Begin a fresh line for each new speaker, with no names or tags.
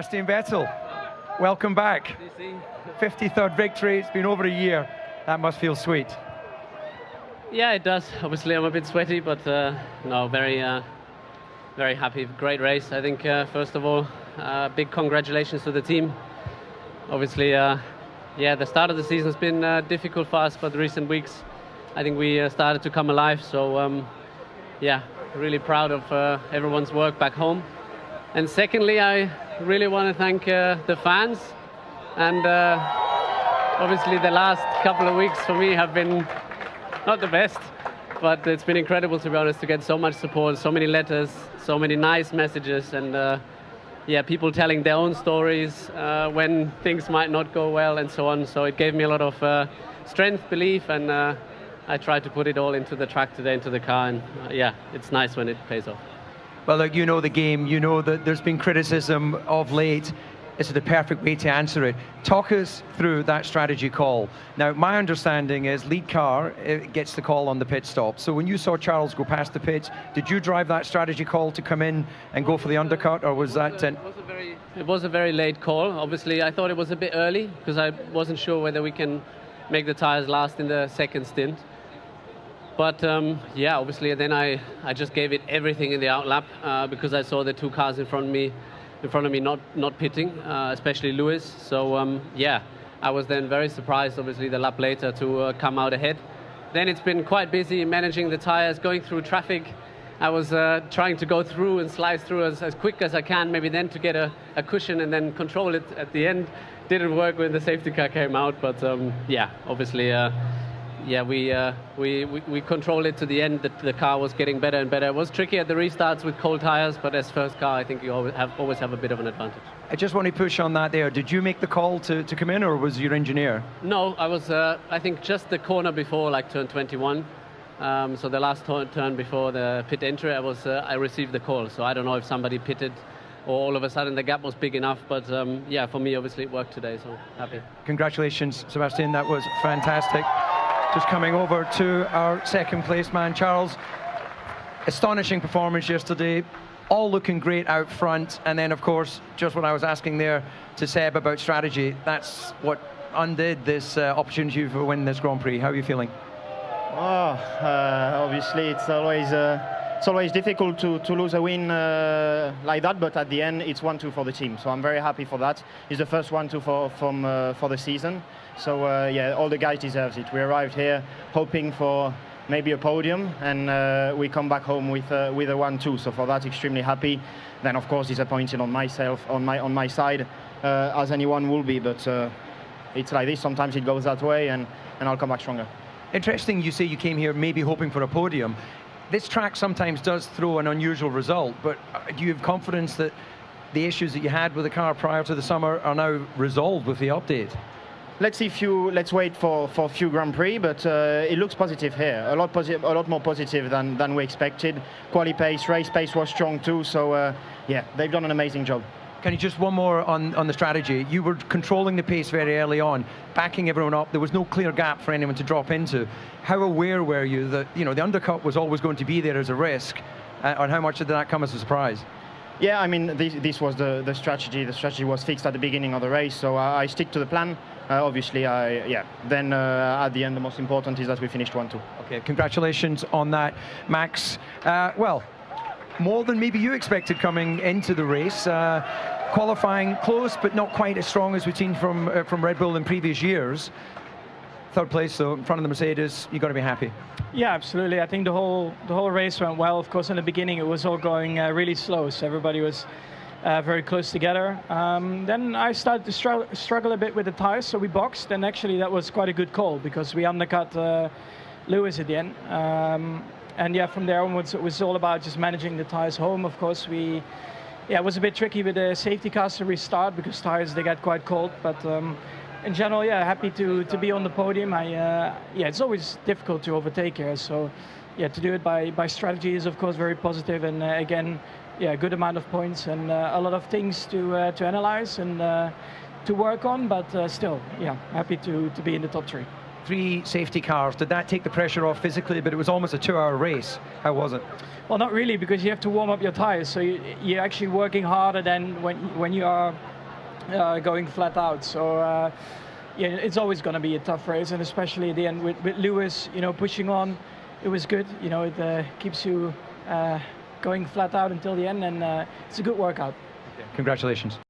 Sebastian Vettel, welcome back. 53rd victory, it's been over a year. That must feel sweet.
Yeah, it does. Obviously, I'm a bit sweaty, but no, very happy. Great race. I think, first of all, big congratulations to the team. Obviously, yeah, the start of the season has been difficult for us, but the recent weeks, I think we started to come alive. So, yeah, really proud of everyone's work back home. And secondly, I really want to thank the fans. And obviously, the last couple of weeks for me have been not the best, but it's been incredible, to be honest, to get so much support, so many letters, so many nice messages, and yeah, people telling their own stories when things might not go well and so on. So it gave me a lot of strength, belief, and I tried to put it all into the track today, into the car, and yeah, it's nice when it pays off.
Well, look, you know the game, you know that there's been criticism of late. This is the perfect way to answer it. Talk us through that strategy call. Now, my understanding is lead car gets the call on the pit stop. So when you saw Charles go past the pits, did you drive that strategy call to come in and go for the undercut, or was that...
It was a very late call. Obviously, I thought it was a bit early because I wasn't sure whether we can make the tires last in the second stint. But yeah, obviously, then I just gave it everything in the outlap because I saw the two cars in front of me not pitting, especially Lewis. So yeah, I was then very surprised, obviously, the lap later to come out ahead. Then it's been quite busy managing the tires, going through traffic. I was trying to go through and slice through as quick as I can, maybe then to get a cushion and then control it at the end. Didn't work when the safety car came out, but yeah, obviously, yeah, we controlled it to the end. The car was getting better and better. It was tricky at the restarts with cold tires, but as first car, I think you always have a bit of an advantage.
I just want to push on that there. Did you make the call to come in, or was your engineer?
No, I was, I think, just the corner before, like turn 21. So the last turn before the pit entry, I received the call. So I don't know if somebody pitted or all of a sudden the gap was big enough. But yeah, for me, obviously, it worked today, so happy.
Congratulations, Sebastian. That was fantastic. Just coming over to our second place man, Charles. Astonishing performance yesterday, all looking great out front, and then of course, just what I was asking there to Seb about strategy, that's what undid this opportunity for winning this Grand Prix. How are you feeling?
Oh, obviously it's always difficult to lose a win like that, but at the end it's 1-2 for the team, so I'm very happy for that. It's the first 1-2 for the season. So yeah, all the guys deserve it. We arrived here hoping for maybe a podium, and we come back home with a 1-2. So for that, extremely happy. Then of course disappointed on myself, on my side, as anyone will be. But it's like this. Sometimes it goes that way, and I'll come back stronger.
Interesting. You say you came here maybe hoping for a podium. This track sometimes does throw an unusual result, but do you have confidence that the issues that you had with the car prior to the summer are now resolved with the update?
Let's wait for a few Grand Prix, but it looks positive here. A lot more positive than we expected. Quali pace, race pace was strong too. So yeah, they've done an amazing job.
Can you just one more on the strategy? You were controlling the pace very early on, backing everyone up. There was no clear gap for anyone to drop into. How aware were you that the undercut was always going to be there as a risk, and how much did that come as a surprise?
Yeah, I mean, this was the strategy. The strategy was fixed at the beginning of the race, so I stick to the plan. Obviously, then at the end, the most important is that we finished 1-2.
Okay, congratulations on that, Max. Well, more than maybe you expected coming into the race. Qualifying close, but not quite as strong as we've seen from Red Bull in previous years. Third place, though, in front of the Mercedes, you've got to be happy.
Yeah, absolutely. I think the whole race went well. Of course, in the beginning, it was all going really slow, so everybody was very close together. Then I started to struggle a bit with the tires, so we boxed, and actually that was quite a good call because we undercut Lewis at the end. And yeah, from there onwards, it was all about just managing the tires home. Of course, it was a bit tricky with the safety cars to restart because tires, they got quite cold, but in general, yeah, happy to be on the podium. Yeah, it's always difficult to overtake here, so yeah, to do it by strategy is of course very positive, and again, yeah, a good amount of points and a lot of things to analyze and to work on, but still, yeah, happy to be in the top three.
3 safety cars, did that take the pressure off physically? But it was almost a 2-hour race. How was it?
Well, not really, because you have to warm up your tires, so you're actually working harder than when you are going flat out. So yeah, it's always going to be a tough race, and especially at the end with Lewis, pushing on, it was good. It keeps you going flat out until the end, and it's a good workout.
Congratulations.